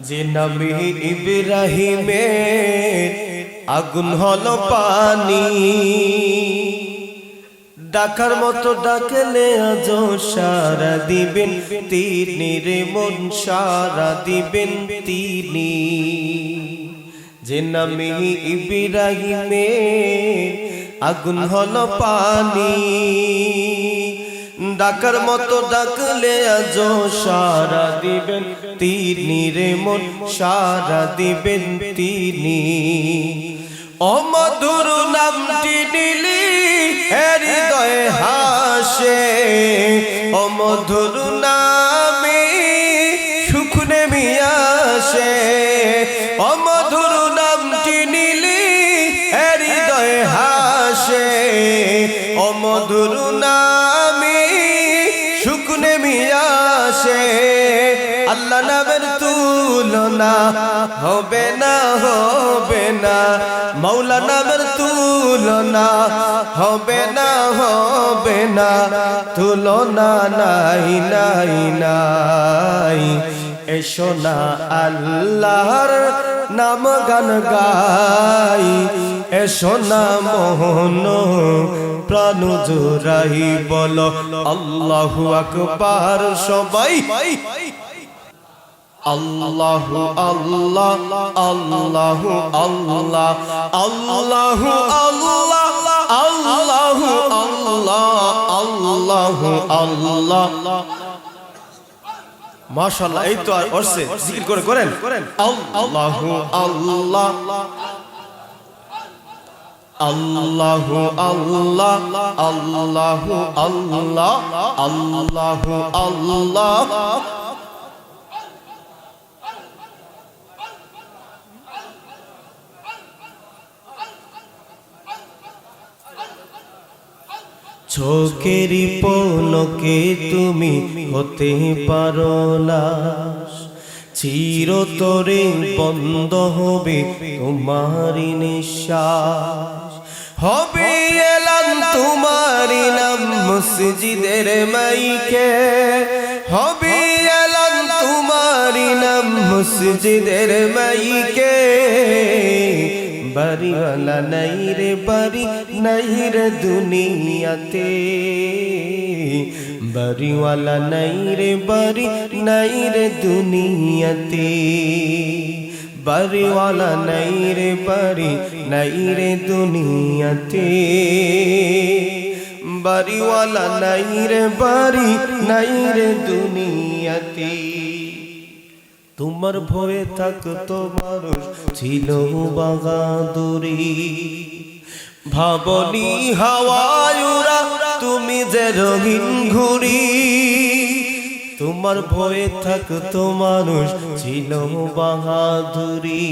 যে নবী ইব্রাহিমের আগুন হলো পানি, ডাকার মতো ডাকলে আজ সারা দিবেন তিনি রে মন, সারা দিবেন তিনি। যে নবী ইব্রাহিমের আগুন হলো পানি, ডাকার মতো ডাকলে আজ সারা দিবেন তিনি রে মন, সারা দিবেন তিনি। ও মধুর নামটি নিলি হৃদয়ে হাসে, ও মধুর নামে সুখ নেমে আসে। ও মধুর নামটি নিলি হৃদয়ে হাসে, ও মধুর নামে সুখ নেমে আসে। আল্লাহ নামের তুলনা হবে না, হবে না, মৌলা নামের তুলনা হবে না, হবে না, তুলনা নাই নাই নাই। এসো না আল্লাহর নাম গান গাই, এসো না মোহন প্রাণ জোড়াই, বলো আল্লাহু আকবার সবাই। আল্লাহু আল্লাহ আল্লাহু আল্লাহ আল্লাহু আল্লাহ আল্লাহু আল্লাহ আল্লাহু আল্লাহ। মাশাআল্লাহ, এই তো আর আসছে, জিকির করে করেন আল্লাহু আল্লাহ আল্লাহু আল্লাহ আল্লাহু আল্লাহ আল্লাহু আল্লাহ। চোখেরই পলকে তুমি হতে পারো না, চিরতরে বন্ধ হবে তোমারি নিঃশ্বাস। হবে এলান তোমারি নাম মসজিদের মাইকে, হবে এলান তোমারি নাম মসজিদের মাইকে। বাড়িওয়ালা নাই রে বাড়ি নাই রে দুনিয়াতে, বাড়িওয়ালা নাই রে বাড়ি নাই রে দুনিয়াতে, বাড়িওয়ালা নাই রে বাড়ি নাই রে দুনিয়াতে, বাড়িওয়ালা নাই রে বাড়ি নাই রে দুনিয়াতে। তোমার ভয়ে থাকতো মানুষ ছিল বাগাদুরি, ভাবনি হাওয়ায় উড়া তুমি যে রঙিন ঘুড়ি। তোমার ভয়ে থাকতো মানুষ ছিল বাহাদুরি,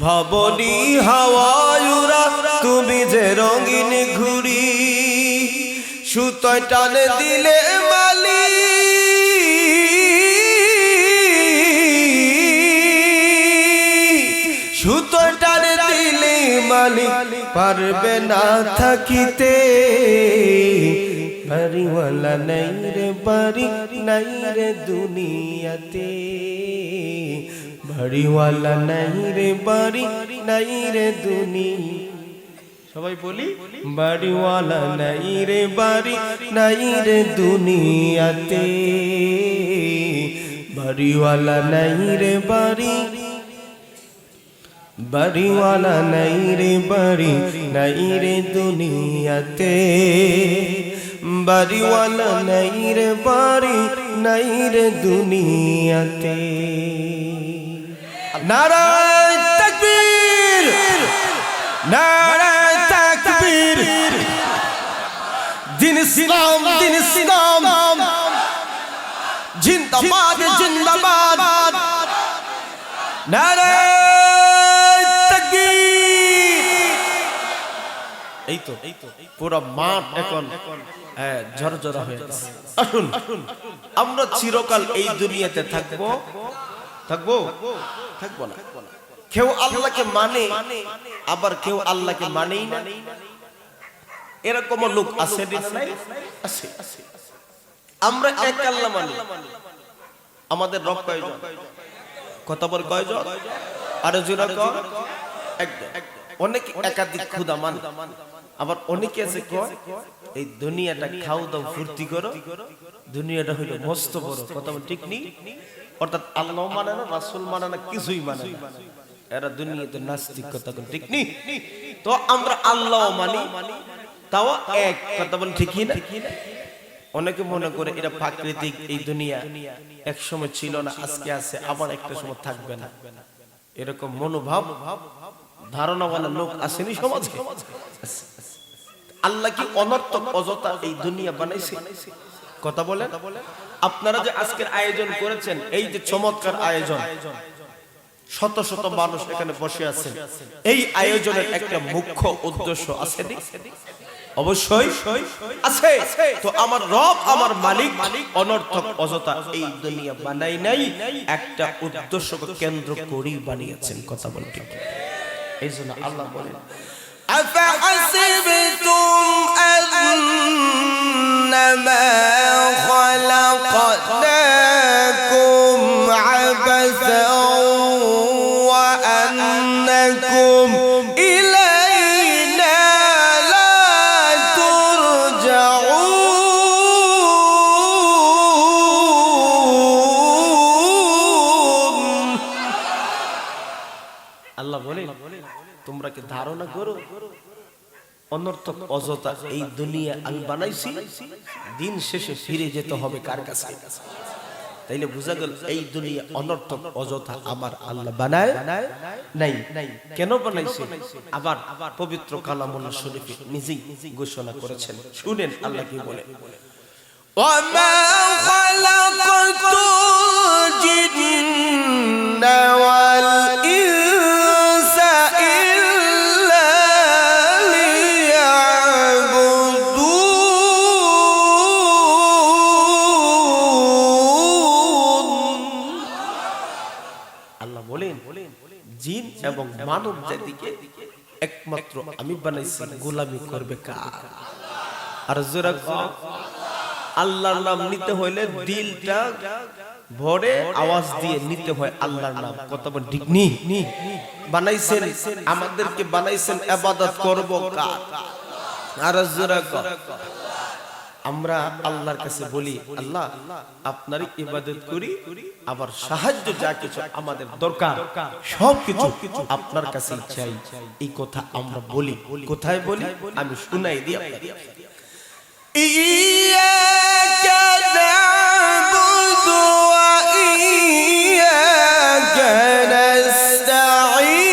ভাবনি হাওয়ায় উড়া তুমি যে রঙিন ঘুড়ি। সুতোয় টানে দিলে মালি, সুতোয় টানে দিলে মালিক পারবে না থাকিতে। বাড়িওয়ালা নাই রে বাড়ি নাই রে দুনিয়াতে, বাড়িওয়ালা নাই রে বাড়ি নাই রে দুনিয়া। সবাই বলি বাড়িওয়ালা নাই রে বাড়ি নাই রে দুনিয়াতে, বাড়িওয়ালা নাই রে বাড়ি, বাড়িওয়ালা নাই রে বাড়ি নাই রে দুনিয়াতে, বাড়িওয়ালা নাই রে বাড়ি নাই রে দুনিয়াতে। নারায়ে তাকবীর, নারায়ে তাকবীর। দিন ইসলাম, দিন ইসলাম জিন্দাবাদ, জিন্দাবাদ। নারায়ে এই তো পুরো মাঠ এখন ঝরঝরা হয়ে গেছে। আসুন আমরা চিরকাল এই দুনিয়াতে থাকবো, থাকবো থাকবো না। কেউ আল্লাহকে মানে আবার কেউ আল্লাহকে মানেই না, এরকম লোক আছে না? আছে। আমরা এক আল্লাহ মানি। আমাদের রব কয়জন? কথা বল কয়জন? আরো জোরে কর। একদম। অনেকে একাধিক খোদা মানে, আবার অনেকে আছে কয় এই দুনিয়াটা খাও দাও ফুর্তি করো, দুনিয়াটা হইলো মস্ত বড়। কথা বল ঠিক নি? অর্থাৎ আল্লাহ মানে না, রাসূল মানে না, কিছুই মানে না, এরা দুনিয়াতে নাস্তিক। কথা বল ঠিক নি? তো আমরা আল্লাহ মানি, তাও এক। কথা বল ঠিক না? অনেকে মনে করে এটা প্রাকৃতিক, এই দুনিয়া এক সময় ছিল না, আজকে আছে, আবার একটা সময় থাকবে না, এরকম মনোভাব ধারণাওয়ালা লোক আসেনি সমাজে। আল্লাহ কি অনর্থক অযথা এই দুনিয়া বানাইছে? কথা বলেন। আপনারা যে আজকের আয়োজন করেছেন, এই যে চমৎকার আয়োজন, শত শত মানুষ এখানে বসে আছেন, এই আয়োজনের একটা মুখ্য উদ্দেশ্য আছে নি? অবশ্যই আছে। তো আমার রব, আমার মালিক অনর্থক অযথা এই দুনিয়া বানাই নাই, একটা উদ্দেশ্যকে কেন্দ্র করেই বানিয়েছেন। কথা বলেন ঠিক? এই জন্য আল্লাহ বলেন আফাহাসিবতুম আন্নামা খালাকনাকুম আবাসাও ওয়া আন্নাকুম ইলাইনা লা তুরজাউন। আল্লাহ বলেন তোমরা কি ধারণা করো অনর্থক অযথা এই দুনিয়া আমি বানাইছি, দিন শেষে ফিরে যেতে হবে কার কাছে? তাইলে বুঝা গেল এই দুনিয়া অনর্থক অযথা আমার আল্লাহ বানায় নাই। কেন বানাইছে? আবার পবিত্র কালামুল্লাহ শরীফে নিজেই ঘোষণা করেছেন, শুনেন আল্লাহ কি বলে, ওয়ামা খালাকাতুল জিন্না ওয়াল ইনসা ইল্লা লিয়াবুদুন। আল্লাহ বলেন জিন এবং মানব জাতিকে একমাত্র আমি বানাইছি গোলামি করবে কার? আর জোরে কও, আল্লাহর নাম নিতে হইলে দিলটা ভরে আওয়াজ দিয়ে নিতে হয় আল্লাহর নাম। কত বড় ঠিক নি? বানাইছেন আমাদেরকে, বানাইছেন ইবাদত করব কার? আর জোরে কও। আমরা আল্লাহর কাছে বলি আল্লাহ আপনারই ইবাদত করি, আবার সাহায্য যা কিছু আমাদের দরকার সবকিছু আপনার কাছে চাই। এই কথা আমরা বলি। কোথায় বলি? আমি শুনাই দিই আপনাদের। ইয়্যাকা না'বুদু ওয়া ইয়্যাকা নাস্তাঈন।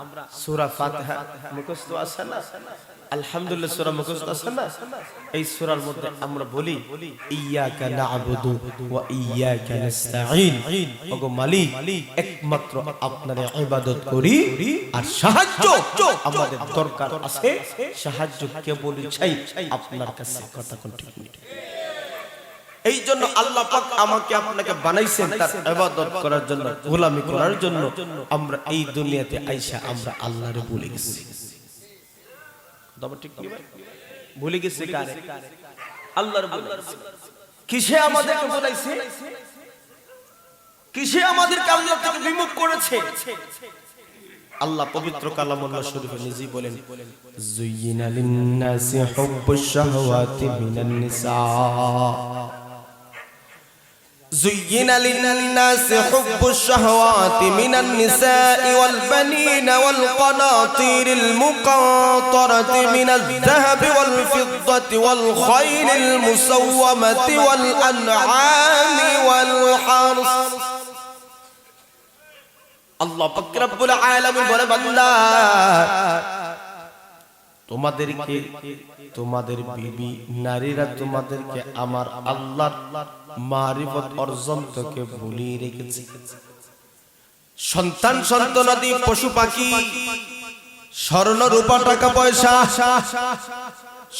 আমরা সূরা ফাতিহা মুখস্থ আছে না? আলহামদুলিল্লাহ সূরা মুখস্থ আছে না? এই সূরার মধ্যে আমরা বলি ইয়্যাকা না'বুদু ওয়া ইয়্যাকা নাস্তাঈন। ওগো মালিক একমাত্র আপনারে ইবাদত করি, আর সাহায্য আমাদের দরকার আছে, সাহায্য কেবল চাই আপনার কাছে। কথা কোন ঠিক নেই? এই জন্য আল্লাহ পাক আমাকে আপনাকে বানাইছেন তার ইবাদত করার জন্য, গোলামি করার জন্য। আমরা এই দুনিয়াতে আইসা আমরা আল্লাহরে ভুলে গেছি। দাবা ঠিক কি ভাই? ভুলে গেছি কারে? আল্লাহর ভুলে গেছি। কিসে আমাদেরকে বলাইছে? কিসে আমাদেরকে আল্লাহ থেকে বিমুখ করেছে? আল্লাহ পবিত্র কালামুল্লাহ শরীফে নিজেই বলেন যুয়িনা লিন-নাসি হুব্বুশ শাহওয়াতি মিনান নিসা। زين للناس حب الشهوات من النساء والبنين والقناطير المقنطرة من الذهب والفضة والخيل المسومة والأنعام والحرث। الله পাক রব্বুল আলামিন বলে বান্দা তোমাদেরকে, তোমাদের বিবি নারীরা তোমাদেরকে আমার আল্লাহর মারিফত অর্জন থেকে ভুলিয়ে রেখেছে। সন্তান সন্তানাদি পশু পাখি স্বর্ণ রূপা টাকা পয়সা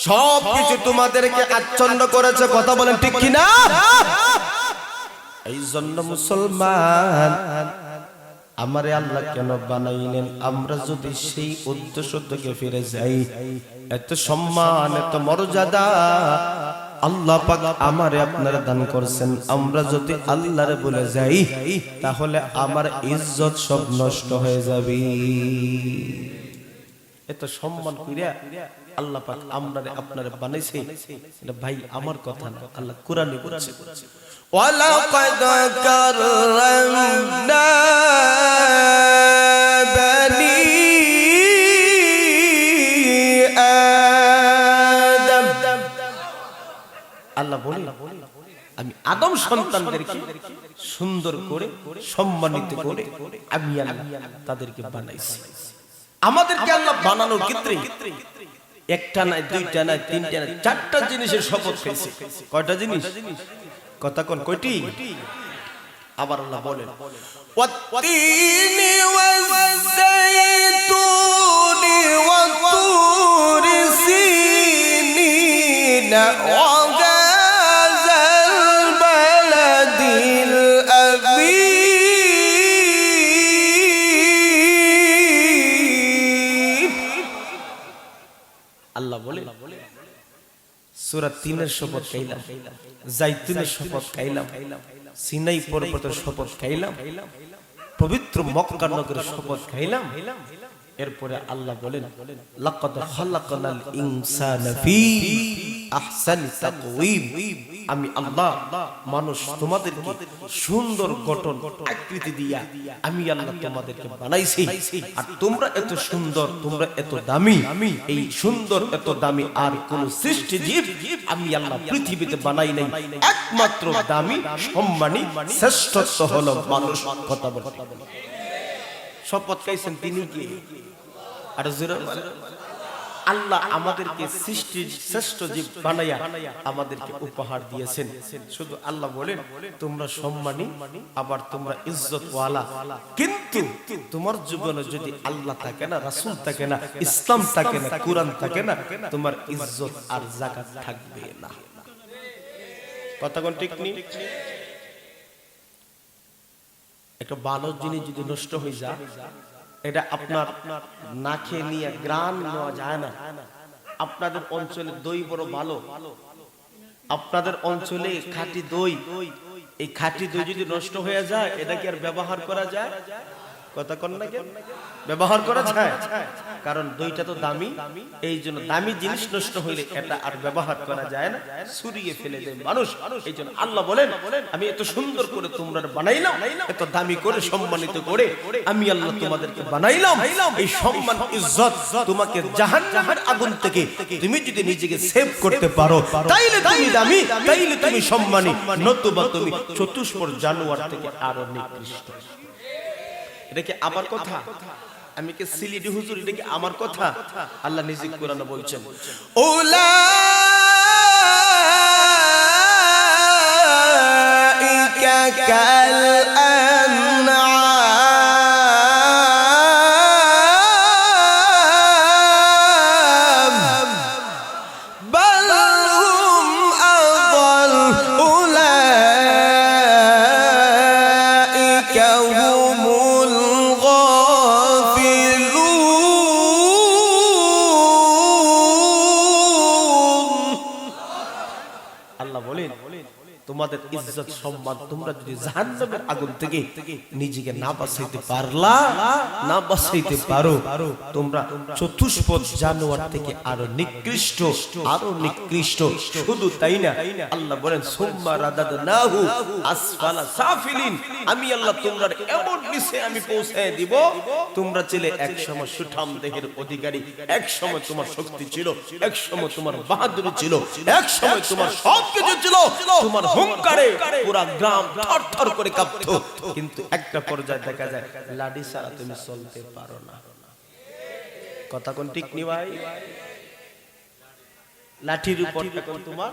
সব কিছু তোমাদেরকে আচ্ছন্ন করেছে। কথা বলেন ঠিক কি না? এই জন্য মুসলমান আমারে আল্লাহ কেন বানাইলেন? আমরা যদি সেই উদ্দেশ্য থেকে ফিরে যাই, এত সম্মান এত মর্যাদা আল্লাহ পাক আমারে আপনারা দান করছেন, আমরা যদি আল্লাহরে বলে যাই তাহলে আমার ইজ্জত সব নষ্ট হয়ে যাবে। এত সম্মান কইরা আল্লাহ পাক আমরারে আপনারে বানাইছে। এটা ভাই আমার কথা না, আল্লাহ কোরআনে বলছে, ওয়ালাকাদ কাররামনা বানি আদম। আল্লাহ বলে আমি আদম সন্তানদেরকে সুন্দর করে সম্মানিত করে আমি আল্লাহ তাদেরকে বানাইছি। আমাদেরকে আল্লাহ বানানোর ক্ষেত্রে একটা নাই, দুইটা নাই, তিনটা নাই, চারটা জিনিসের শপথ খাইছে। কয়টা জিনিস? কথা কোন কয়টি? আবার আল্লাহ বলেন ওয়াত্তিনি ওয়াজ-যাইতুনি ওয়া-তুরি সিনিনা ওয়া গাযাল বালাদিল আযীম। আল্লাহ বলে সূরা ৩ এর শপথ খাইলাম, জাইতুনের শপথ খাইলাম, সিনাই পর্বতের শপথ খাইলাম, পবিত্র মক্কা নগরের শপথ খাইলাম। এরপরে আল্লাহ বলেন লাকাদ খালাকনাল ইনসানা ফি আহসানি তাকওয়িম। আমি আল্লাহ মানুষ তোমাদেরকে সুন্দর গঠন আকৃতি দিয়া আমি আল্লাহ তোমাদেরকে বানাইছি। আর তোমরা এত সুন্দর, তোমরা এত দামি, এই সুন্দর এত দামি আর কোন সৃষ্টি জীব আমি আল্লাহ পৃথিবীতে বানাই নাই। একমাত্র দামি সম্মানী শ্রেষ্ঠত্ব হলো মানুষ। কথা বলে শপথ খাইছেন তিনি কি? আর জোরে আল্লাহ আমাদেরকে সৃষ্টির শ্রেষ্ঠ জীব বানায়া আমাদেরকে উপহার দিয়েছেন। শুধু আল্লাহ বলেন তোমরা সম্মানী, আবার তোমরা ইজ্জত ওয়ালা। কিন্তু তোমার জীবনে যদি আল্লাহ থাকে না, রাসূল থাকে না, ইসলাম থাকে না, কুরআন থাকে না, তোমার ইজ্জত আর জাকাত থাকবে না। কথা কোন ঠিক নেই? একটা ভালো জিনিস যদি নষ্ট হয়ে যায়, এটা আপনার না খেয়ে নিয়ে গ্রান নেওয়া যায় না। আপনাদের অঞ্চলে দই বড় ভালো, আপনাদের অঞ্চলে খাঁটি দই, এই খাঁটি দই যদি নষ্ট হয়ে যায় এটা কি আর ব্যবহার করা যায়? কথা কন না, কেন ব্যবহার করা যায়? কারণ দইটা তো দামি, এই জন্য দামি জিনিস নষ্ট হইলে এটা আর ব্যবহার করা যায় না, ছুরিয়ে ফেলে দেয় মানুষ। এই জন্য আল্লাহ বলেন আমি এত সুন্দর করে তোমরা বানাইলাম, এত দামি করে সম্মানিত করে আমি আল্লাহ তোমাদেরকে বানাইলাম। এই সম্মান ইজ্জত তোমাকে জাহান্নামের আগুন থেকে তুমি যদি নিজেকে সেভ করতে পারো তাইলে তুমি দামি, তাইলে তুমি সম্মানী, নতুবা তুমি চতুষ্পদ জানোয়ার থেকে আরো নিকৃষ্ট। এটা কি আমার কথা? আমি কি সিলিডি হুজুর? এটা কি আমার কথা? আল্লাহ নিজে কোরআনে বলছেন উলাইকা কাল আনআম বাল হুম আযাল উলাইকা হুমুল তোমাদের ইজ্জত সম্মান তোমরা যদি জাহান্নামের আগুন থেকে নিজেকে না বাঁচাইতে পারলা, না বাঁচাইতে পারো, তোমরা চতুষ্পদ জানোয়ার থেকে আরো নিকৃষ্ট, আরো নিকৃষ্ট। শুধু তাই না, আল্লাহ বলেন সুম্মা রাদাদনাহু আসফালা সাফিলিন। আমি আল্লাহ তোমরা এমন নিচে আমি পৌঁছায় দিব, তোমরা ছিলে এক সময় সুঠাম দেহের অধিকারী, এক সময় তোমার শক্তি ছিল, এক সময় তোমার বাহাদুরি ছিল, এক সময় তোমার সবকিছু ছিল, তোমার হুঙ্কারে পুরা গ্রাম থরথর করে কাঁপতো। কিন্তু একটা পর্যায়ে দেখা যায় লাঠি ছাড়া তুমি চলতে পারো না। কথা কোন ঠিক নি ভাই? লাঠির উপর এখন তোমার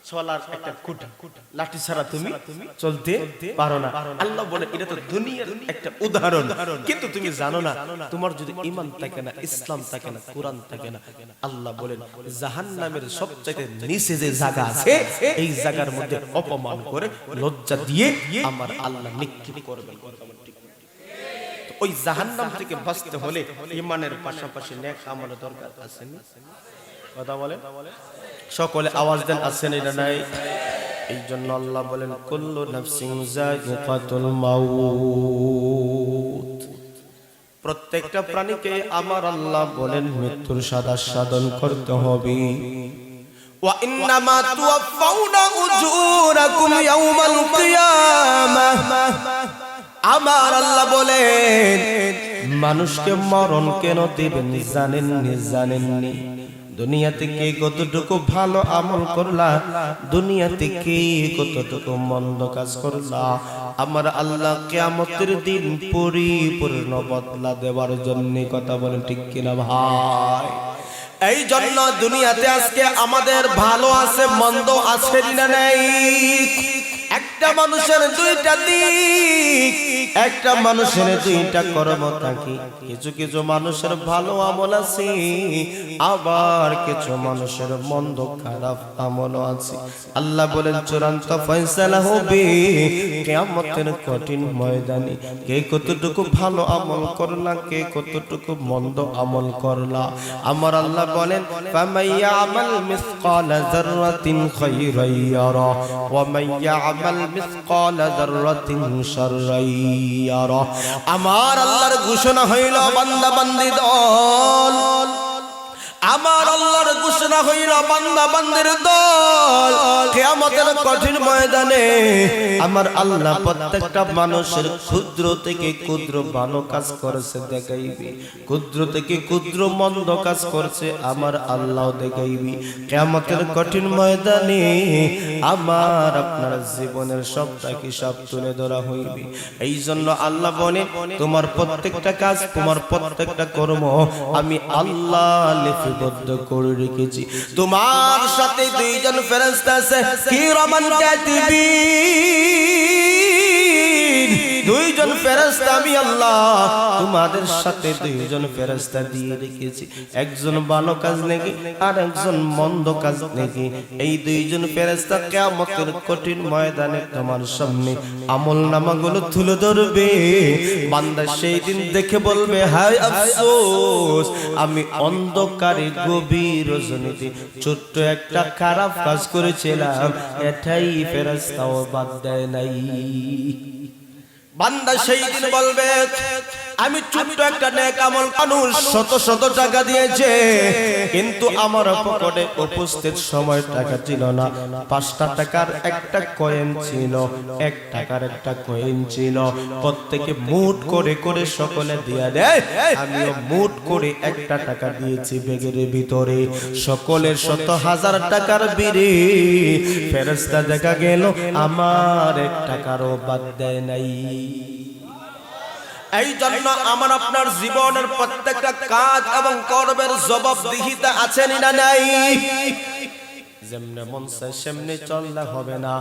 চলার একটা খুঁটা, লাঠি ছাড়া তুমি চলতে পারো না। আল্লাহ বলে এটা তো দুনিয়ার একটা উদাহরণ, কিন্তু তুমি জানো না তোমার যদি ঈমান থাকে না, ইসলাম থাকে না, কুরআন থাকে না, আল্লাহ বলেন জাহান্নামের সবচেয়ে নিচে যে জায়গা আছে এই জায়গার মধ্যে অপমান করে লজ্জা দিয়ে আমার আল্লাহ নিক্ষেপ করবেন। ওই জাহান্নাম থেকে বাঁচতে হলে ঈমানের পাশাপাশি নেক আমলের দরকার আছে না? কথা বলেন সকলে, আওয়াজ দেন, আছে না নাই? এই জন্য আল্লাহ বলেন কুল্লু নাফসিন যায়িকাতুল মাউত, প্রত্যেকটা প্রাণীকে আমার আল্লাহ বলেন মৃত্যুর সাধন করতে হবে। ওয়া ইন্নামা তুওয়াফাউনা উজুরাকুম ইয়াওমাল কিয়ামাহ, আমার আল্লাহ বলেন মানুষকে মরণ কেন দিবেন জানেননি? দুনিয়াতে কে কতটুকু ভালো আমল করলা, দুনিয়াতে কে কতটুকু মন্দ কাজ করলা, আমার আল্লাহ কিয়ামতের দিন পরিপূর্ণ বদলা দেওয়ার জন্য। কথা বলেন ঠিক কিনা ভাই? এই জন্য দুনিয়াতে আজকে আমাদের ভালো আছে মন্দ আছে না নাই? একটা মানুষের দুইটা দিক, একটা মানুষের দুইটা কর্ম থাকে। কিছু কিছু মানুষের ভালো আমল আছে, আবার কিছু মানুষের মন্দ খারাপ আমল আছে। আল্লাহ বলেন চূড়ান্ত ফয়সালা হবে কিয়ামতের কঠিন ময়দানে। কে কতটুকু ভালো আমল করলা, কে কতটুকু মন্দ আমল করলা। আমার আল্লাহ বলেন ফামাইয়া আমাল মিসকালা যাররাতিন খায়রান ইয়ারা ওয়া মাইয়া আমাল মিসকালা যাররাতিন শাররান ইয়ারা। আমার আল্লাহর ঘোষণা হইল বান্দা বান্দি দল, আমার আল্লাহর ঘোষণা হইল বান্দা বান্দির দল। কিয়ামতের কঠিন ময়দানে আমার আল্লাহ প্রত্যেকটা মানুষের ক্ষুদ্র থেকে ক্ষুদ্র ভালো কাজ করেছে দেখাইবে, ক্ষুদ্র থেকে ক্ষুদ্র মন্দ কাজ করছে আমার আল্লাহ দেখাইবে। কিয়ামতের কঠিন ময়দানে আমার আপনার জীবনের সবটা হিসাব তুলে ধরা হইবে। এই জন্য আল্লাহ বলে তোমার প্রত্যেকটা কাজ, তোমার প্রত্যেকটা কর্ম আমি আল্লাহ লিপিবদ্ধ করে রেখেছি। তোমার সাথে দুইজন ফেরেশতা আছে কিরামান কাতিবিন, দুইজন ফেরেশতা আমি আল্লাহ তোমাদের সাথে দুইজন ফেরেশতা দিয়ে রেখেছি। একজন ভালো কাজ নেকি আর একজন মন্দ কাজ নেকি। এই দুইজন ফেরেশতা কিয়ামতের কঠিন ময়দানে তোমার সামনে আমলনামাগুলো তুলে ধরবে। বান্দা সেই দিন দেখে বলবে হায় আফসোস, আমি অন্ধকারে গভীর রজনীতে ছোট্ট একটা খারাপ কাজ করেছিলাম, এটাই ফেরেশতাও বাদ দেয় নাই। বান্দা সেই দিন বলবে আমি ছোট্ট একটা নেক আমল, মানুষ শত শত টাকা দিয়েছে কিন্তু আমার পকেটে উপস্থিত সময় টাকা ছিল না। 5টা টাকার একটা কয়েন ছিল, 1 টাকার একটা কয়েন ছিল। প্রত্যেকে মুঠ করে করে সকলে দিয়ে দেয়, আমিও মুঠ করে 1টা টাকা দিয়েছি ব্যাগের ভিতরে। সকলের শত হাজার টাকার বিড়ি ফেরেশতা দেখা গেল আমার 1 টাকারও বাদ দেয় নাই। এই জন্য আমার আপনার জীবনের প্রত্যেকটা কাজ এবং কর্মের জবাবদিহিতা আছে না নাই? যেমনে মন চায় সেমনে চললে হবে না।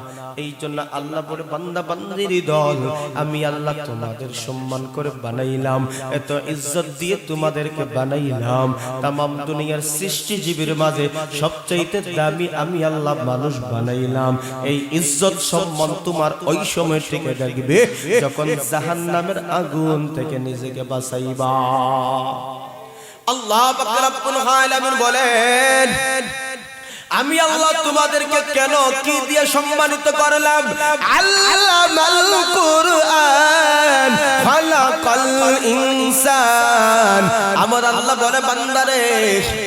এই জন্য আল্লাহ বলে বান্দা বান্দির দল আমি আল্লাহ তোমাদের সম্মান করে বানাইলাম, এত ইজ্জত দিয়ে তোমাদেরকে বানাইলাম। তামাম দুনিয়ার সৃষ্টিজীবীর মাঝে সবচাইতে দামি আমি আল্লাহ মানুষ বানাইলাম। এই ইজ্জত সম্মান তোমার ওই সময় থেকে দেখবে যখন জাহান্নামের আগুন থেকে নিজেকে বাঁচাইবা। আল্লাহ পাক রব্বুল আলামিন বলেন আমি আল্লাহ তোমাদেরকে কেন কি দিয়ে সম্মানিত করলাম? আল্লামাল কুরআন খালাকাল ইনসান। আমার আল্লাহ বলে বান্দারে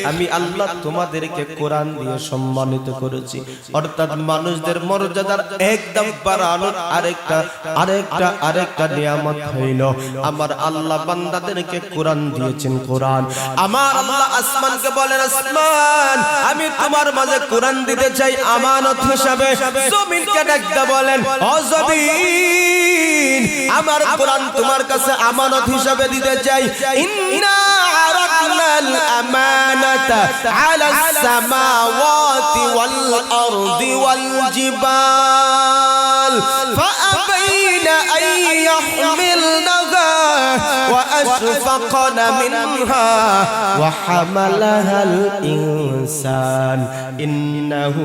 আমি আল্লাহ তোমাদেরকে কোরআন দিয়ে সম্মানিত করেছি। অর্থাৎ মানুষদের মর্যাদার একদম বাড়ানোর আরেকটা নিয়ামত হইল আমার আল্লাহ বান্দাদেরকে কোরআন দিয়েছেন। কোরআন আমার আল্লাহ আসমানকে বলেন আসমান আমি তোমার মাঝে কোরআন দিতে চাই আমানত হিসাবে। জমিনকে ডাকতে বলেন ও জমিন আমার কোরআন তোমার কাছে আমানত হিসাবে দিতে চাই। ইন্না আরাদনাল আমানাতা আলাস সামাওয়াতি ওয়াল আরদি ওয়াল জিবাল ফাআবাইনা আন ইয়াহমিলনাহা ওয়া আশফাকনা মিনহা ওয়া হামালাহাল ইনসান ইন্নাহু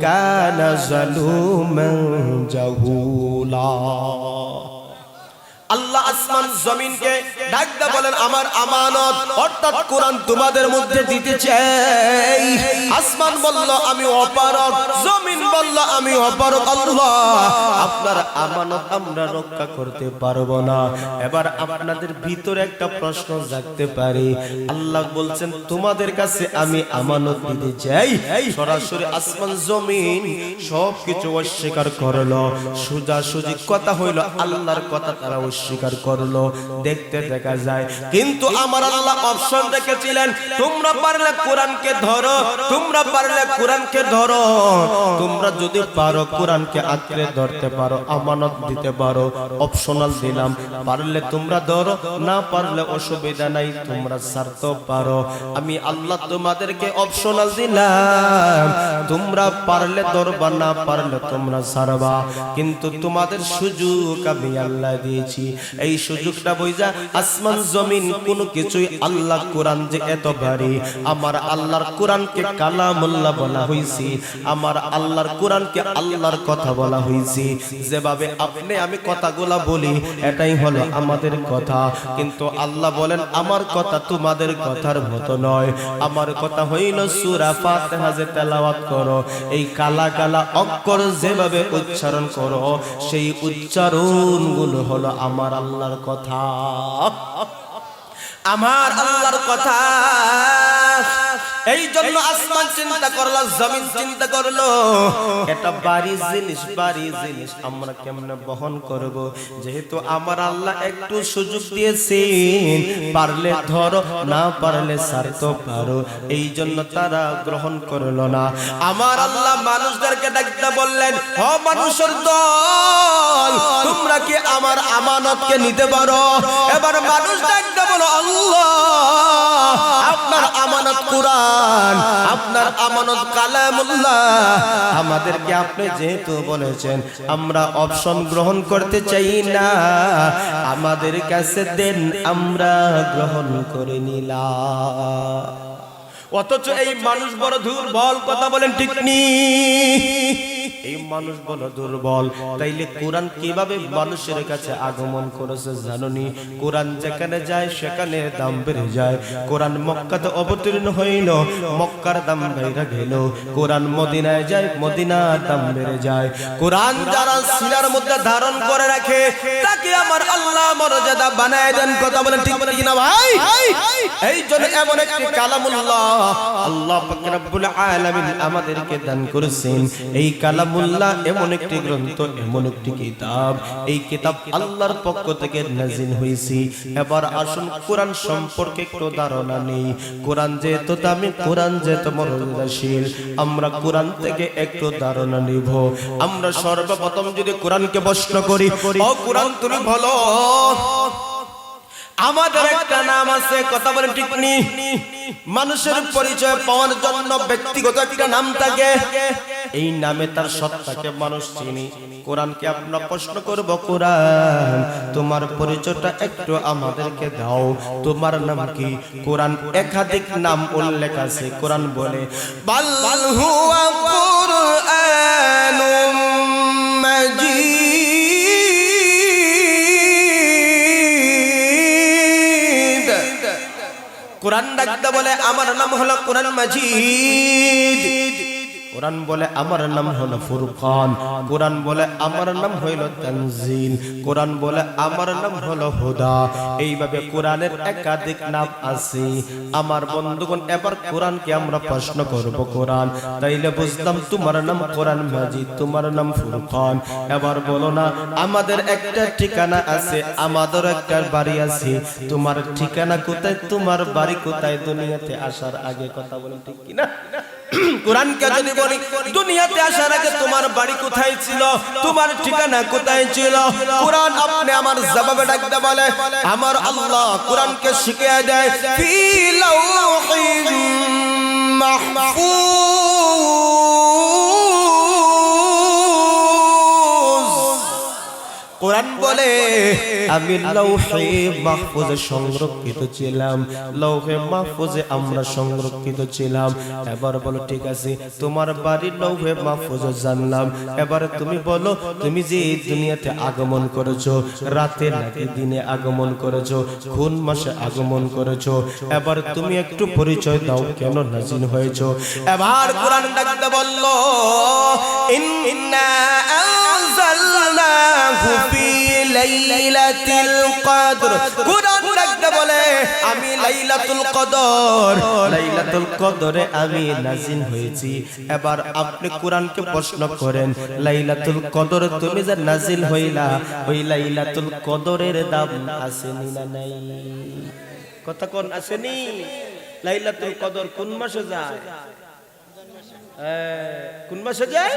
কানা যালুমান জাহুলা। আল্লাহ আসমান জমিনকে ডাক দিয়ে বলেন আমার আমানত অর্থাৎ কোরআন তোমাদের মধ্যে দিতে চাই। আসমান বলল আমি অপারগ, জমিন বলল আমি অপারগ। আল্লাহ আপনার আমানত আমরা রক্ষা করতে পারবো না। এবার আপনাদের ভিতরে একটা প্রশ্ন জাগতে পারে, আল্লাহ বলছেন তোমাদের কাছে আমি আমানত দিতে চাই। সরাসরি আসমান জমিন সবকিছু অস্বীকার করলো। সোজাসুজি কথা হইল আল্লাহর কথা তারা অস্বীকার করলো। দেখতে দেখা যায় কিন্তু আমার আল্লাহ অপশন রেখেছিলেন, তোমরা পারলে কোরআনকে ধরো, তোমরা পারলে কোরআনকে ধরো, তোমরা যদি পারো কোরআনকে আঁকড়ে ধরতে পারো, আমানত দিতে পারো, অপশনাল দিলাম। পারলে তোমরা ধরো, না পারলে অসুবিধা নাই, তোমরা ছাড়তে পারো। আমি আল্লাহ তোমাদেরকে অপশনাল দিলাম, তোমরা পারলে ধরবা, না পারলে তোমরা ছাড়বা। কিন্তু তোমাদের সুযোগ আমি আল্লাহ দিয়েছি। এই সুযোগটা বুঝা আসমান জমিন কোনো কিছুই আল্লাহ কোরআন যে এত ভারী, আমার আল্লাহর কোরআনকে কালামুল্লাহ বলা হয়েছে, আমার আল্লাহর কোরআনকে আল্লাহর কথা বলা হয়েছে। যেভাবে আপনি আমি কথাগুলা বলি এটাই হলো আমাদের কথা, কিন্তু আল্লাহ বলেন আমার কথা তোমাদের কথার মতো নয়। আমার কথা হইল সূরা ফাতিহা যে তেলাওয়াত করো, এই কালা কালা অক্ষর যেভাবে উচ্চারণ করো, সেই উচ্চারণ গুলো হলো আমার আল্লাহর কথা, আমার আল্লাহর কথা। এই জন্য আসমান চিন্তা করলো, জমিন চিন্তা করলো, এটা ভারী জিনিস, ভারী জিনিস আমরা কেমনে বহন করব। যেহেতু আমার আল্লাহ একটু সুযোগ দিয়েছেন, পারলে ধরো, না পারলে ছাড়তে পারো, এই জন্য তারা গ্রহণ করলো না। আমার আল্লাহ মানুষদেরকে ডাকতে বললেন, ও মানুষের দল, তোমরা কি আমার আমানতকে নিতে পারো? এবার মানুষ ডাকতে বলো, আল্লাহ আপনার আমানত কোরআন, আপনার আমানত কালামুল্লাহ, আমাদেরকে আপনি যেহেতু বলেছেন আমরা অপশন গ্রহণ করতে চাই না, আমাদের কাছে দেন, আমরা গ্রহণ করে নিলাম। অথচ এই মানুষ বড় দুর্বল, কথা বলেন ঠিক নি? এই মানুষ বড় দুর্বল। তাইলে কোরআন কিভাবে মানুষের কাছে আগমন করেছে জানোনি? কোরআন যেখানে যায় সেখানে দাম বেড়ে যায়। কোরআন মক্কাতে অবতীর্ণ হইল, মক্কার দাম বেড়ে গেল। কোরআন মদিনায় যায়, মদিনার দাম বেড়ে যায়। কোরআন যারা সিনার মধ্যে ধারণ করে রাখে তাকে আমার আল্লাহ মর্যাদা বানায় দেন, কথা বলেন ঠিক না ভাই? এই জন্য এমন একটি কালামুল্লাহ আল্লাহ পাক রব্বুল আলামিন আমাদেরকে দান করেছেন। এই কালামুল্লাহ এমন একটি গ্রন্থ, এমন একটি কিতাব, এই কিতাব আল্লাহর পক্ষ থেকে নাযিল হয়েছে। এবার আসুন কোরআন সম্পর্কে একটু ধারণা নেই। কোরআন যেহেতু দামি, কোরআন যেহেতু মর্যাদাশীল, আমরা কোরআন থেকে একটু ধারণা নিব। আমরা সর্বপ্রথম যদি কোরআনকে প্রশ্ন করি, ও কোরআন তুমি বলো আমাদের একটা নাম আছে, কথা বলেন ঠিক নি? মানুষের পরিচয় পাওয়ার জন্য ব্যক্তিগত একটা নাম থাকে, এই নামে তার সত্তাকে মানুষ চিনি। কোরআনকে আমরা প্রশ্ন করব, কোরআন তোমার পরিচয়টা একটু আমাদেরকে দাও, তোমার নাম কি? কোরআন একাধিক নাম উল্লেখ আছে। কোরআন বলে বাল হুয়া কুরআনুম মাজিদ, কোরআন ডাকতে বলে আমার নাম হলো কোরআন মাজিদ। কোরআন বলে আমার নাম হলো ফুরকান। কোরআন বলে আমার নাম হইল তানজিল। কোরআন বলে আমার নাম হলো হুদা। এইভাবে কোরআনের একাধিক নাম আছে আমার বন্ধুগণ। এবার কোরআনকে আমরা প্রশ্ন করব, কোরআন তাইলে বুঝলাম তোমার নাম কোরআন মাজিদ, তোমার নাম ফুরকান। এবার বলো না আমাদের একটা ঠিকানা আছে, আমাদের একটা বাড়ি আছে, তোমার ঠিকানা কোথায়, তোমার বাড়ি কোথায় দুনিয়াতে আসার আগে? কথা বলেন ঠিক কিনা? কোরআনকে যদি বলি দুনিয়াতে আসার আগে তোমার বাড়ি কোথায় ছিল, তোমার ঠিকানা কোথায় ছিল, কোরআন আপনি আমার জবাবে ডাকতে বলে আমার আল্লাহ কোরআনকে শিখিয়ে দেয় ফি লাওহিন মাহফুজ। কোরআন বলে আমি লৌহে মাহফুজে সংরক্ষিত ছিলাম, লৌহে মাহফুজে আমরা সংরক্ষিত ছিলাম। এবার বলো ঠিক আছে, তোমার বাড়ির লৌহে মাহফুজে জানলাম, এবার তুমি বলো তুমি যে এই দুনিয়াতে আগমন করেছো, রাতে নাকি দিনে আগমন করেছো, কোন মাসে আগমন করেছো, এবার তুমি একটু পরিচয় দাও, কেন নাজিল হয়েছো? এবার কোরআন ডাকতে বলল ইন্না আনজালনাহু ফি লাইলাতিল কদর। কোরআন ডাকতে বলে আমি লাইলাতুল কদর, লাইলাতুল কদরে আমি নাজিল হয়েছি। এবার আপনি কোরআনকে প্রশ্ন করেন, লাইলাতুল কদর তুমি যে নাজিল হইলা, ওই লাইলাতুল কদরের দাম আসেনি না নাই? কথা কোন আসেনি? লাইলাতুল কদর কোন মাসে যায়? কোন মাসে যায়?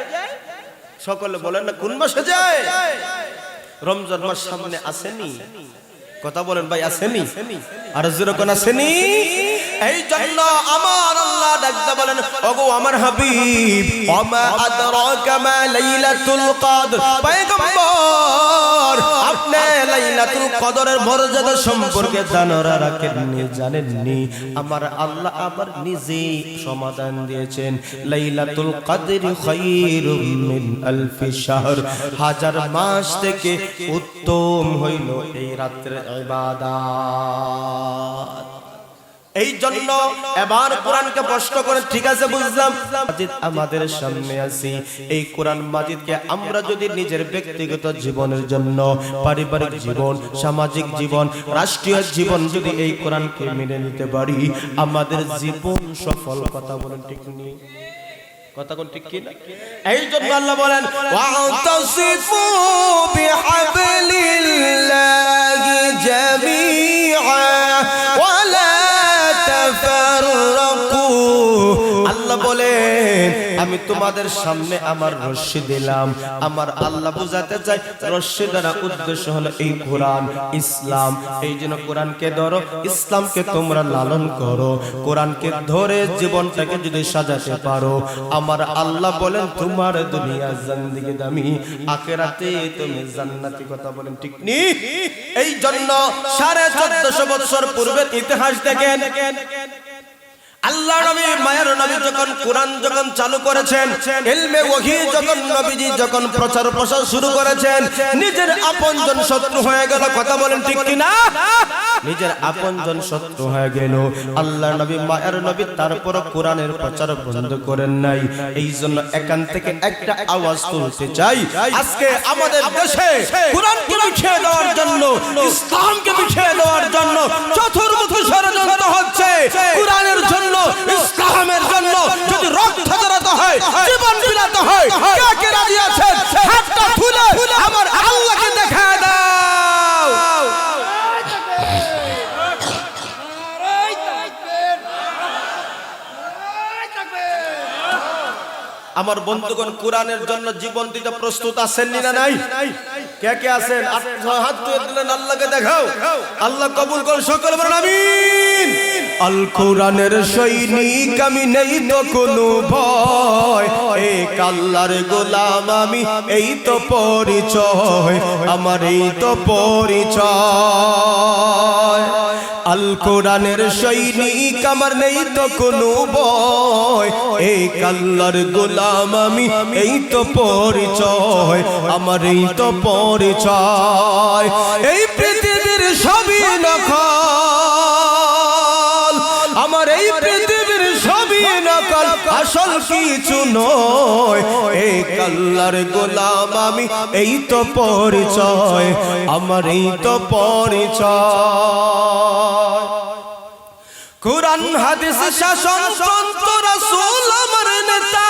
সকলে বলেন না, কোন মাসে যায়? রমজান মাস সামনে আসেনি? কথা বলেন ভাই, আসেনি? আর যেরকম আসেনি। এই জন্য আমার আল্লাহ ডাকতে বলেন ওগো আমার হাবিব, ওমা আদরাকা মা লাইলাতুল কদর। পয়গম্বর আপনি লাইলাতুল কদরের মর্যাদা সম্পর্কে জানারা রাখেননি, জানেননি? আমার আল্লাহ আবার নিজেই সমাধান দিয়েছেন, লাইলাতুল কদর খায়রুম মিন আলফি শাহর, হাজার মাস থেকে উত্তম হইল এই রাতের ইবাদত। এই জন্য এবার কোরআনকে প্রশ্ন করে, ঠিক আছে বুঝলাম, মাজিদ আমাদের সামনে আছে, এই কোরআন মাজিদকে আমরা যদি নিজের ব্যক্তিগত জীবনের জন্য, পারিবারিক জীবন, সামাজিক জীবন, রাষ্ট্রীয় জীবন যদি এই কোরআনকে মেনে নিতে পারি, আমাদের জীবন সফল। কথা বলেন ঠিক নেই? কথা কোন ঠিক কি না? এই জন্য আল্লাহ বলেন ওয়াতাসিফু বিহাবলিল্লাহি জামিআ ওয়ালা তাফাররাকু। আল্লাহ বলেন আমি তোমাদের সামনে আমার রশি দিলাম। আমার আল্লাহ বুঝাতে চাই রশি দ্বারা উদ্দেশ্য হলো এই কোরআন, ইসলাম। এই জন্য কোরআনকে ধরো, ইসলামকে তোমরা লালন করো। কোরআনকে ধরে জীবনটাকে যদি সাজাতে পারো, আমার আল্লাহ বলেন তোমার দুনিয়া জিন্দেগি দামি, আখিরাতে তুমি জান্নাতি। কথা বলেন ঠিক নি? এই জন্য 1450 বছর পূর্বের ইতিহাস দেখেন, আল্লাহ নবী মায়ের নবী যখন কোরআন যখন চালু করেছেন, ইলমে ওহী যখন নবীজি যখন প্রচার প্রসার শুরু করেছেন, নিজের আপনজন শত্রু হয়ে গেল। কথা বলেন ঠিক কি না? নিজের আপনজন শত্রু হয়ে গেল। আল্লাহ নবী মায়ের নবী তারপর কোরআনের প্রচার বন্ধ করেন নাই। এই জন্য এখান থেকে একটা আওয়াজ তুলতে চাই, আজকে আমাদের দেশে কোরআনকে মিশিয়ে দেওয়ার জন্য, ইসলামকে মিশিয়ে দেওয়ার জন্য চতুর্মুখী ষড়যন্ত্র হচ্ছে। কোরআনের জন্য, ইসলামের জন্য যদি রক্ত ঝরাতে হয়, জীবন বিলাতে হয়, কে কে রাজি আছেন হাতটা তুলে আমার আল্লাহকে দেখায় দাও। আমার বন্ধুগণ, কোরআনের জন্য জীবন দিতে প্রস্তুত আছেন না নাই? কে কে আছেন? হাত তুলে দিলেন, আল্লাহকে দেখাও। আল্লাহ কবুল করুন, সকলে বলুন আমিন। আল কোরআনের সৈনিক আমি, নেই তো কোনো ভয়, এক আল্লাহর গোলাম আমি, এই তো পরিচয় আমার, এই তো পরিচয়। আল কোরআনের সৈনিক আমার, নেই তো কোনো ভয়, এক আল্লাহর গোলাম আমি, এই তো পরিচয় আমার, এই তো পরিচয়। এই পৃথিবীর সবই নকল, আমার এই পৃথিবীর সবই নকল, আসল কিছু নয়, এক আল্লাহর গোলাম আমি, এই তো পরিচয় আমার, এই তো পরিচয়। কুরআন হাদিস শাসন সন্ত রাসূল আমার নেতা,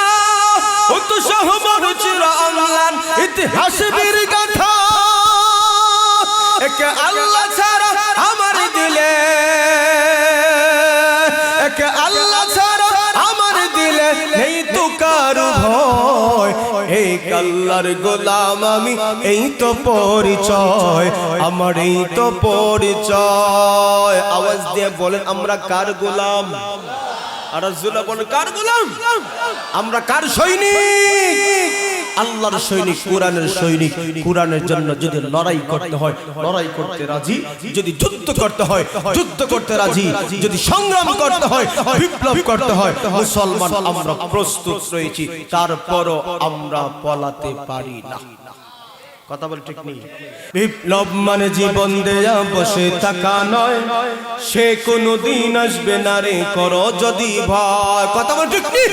উৎসাহ মরচির অম্লান ইতিহাস বীর গাথা, একে আল্লাহ ছাড়া আমার দিলে, একে আল্লাহ ছাড়া আমার দিলে নেই তো কারো ভয়, এক আল্লাহর গোলাম আমি, এই তো পরিচয় আমার, এই তো পরিচয়। আওয়াজ দিয়ে বলেন আমরা কার গোলাম? আর রাসূল বলেন কার গোলাম? আমরা কার সৈনিক? আল্লাহর সৈনিক, কোরআনের সৈনিক, কোরআনের জন্য যদি লড়াই করতে হয় লড়াই করতে রাজি, যদি যুদ্ধ করতে হয় যুদ্ধ করতে রাজি, যদি সংগ্রাম করতে হয় বিপ্লব করতে হয়, মুসলমান আমরা প্রস্তুত রয়েছি। তারপরও আমরা পলাতে পারি না। কথা বল ঠিক নেই? বিপ্লব মানে জীবন দেয়া বসে থাকা নয়, সে কোনদিন আসবে না রে করো যদি ভয়। কথা বল ঠিক নেই?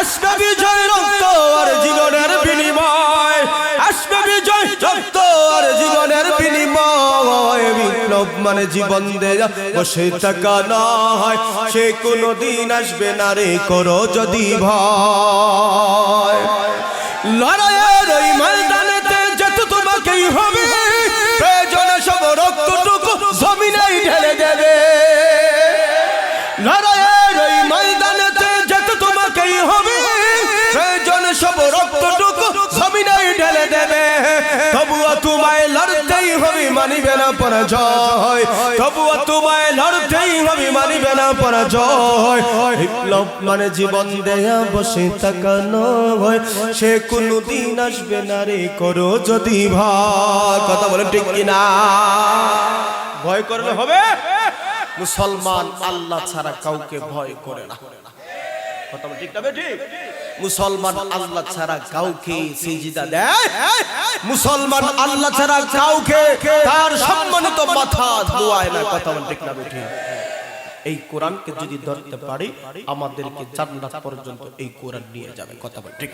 আসবে বিজয় রক্ত আর জীবনের বিনিময়, আসবে বিজয় রক্ত আর জীবনের বিনিময়। বিপ্লব মানে জীবন দেয়া বসে থাকা নয়, সে কোনদিন আসবে না রে করো যদি ভয়। লড়াইয়ের ওই ময়দানেতে যেতে তোমাকেই হবে, প্রয়োজনে সব রক্তটুকু জমিনে ঢেলে দেবে। লড়াইয়ের ওই ময়দানেতে যেতে তোমাকেই হবে, প্রয়োজনে সব রক্তটুকু জমিনে ঢেলে দেবে। তবুও তোমায় লড়তেই হবে, মানিবে না পরাজয়। তবুও তোমায় লড়তেই হবে, মানিবে না পরাজয়। বিপ্লব মানে জীবন দেয়া বসে থাকা নয়, সে কোনদিন আসবে না রে করো যদি ভয়। কথা বলে ঠিক কিনা? ভয় করলে হবে? মুসলমান আল্লাহ ছাড়া কাউকে ভয় করে না। কথা বলে ঠিক না ঠিক? মুসলমান আল্লাহ ছাড়া কাউকে সিজদা দেয়, মুসলমান আল্লাহ ছাড়া কাউকে তার সম্মানিত মাথা ধোয়ায় না। কথা বলে ঠিক না ঠিক? এই কোরআনকে যদি ধরতে পারি আমাদেরকে জান্নাত পর্যন্ত এই কোরআন নিয়ে যাবে। কথা বলে ঠিক?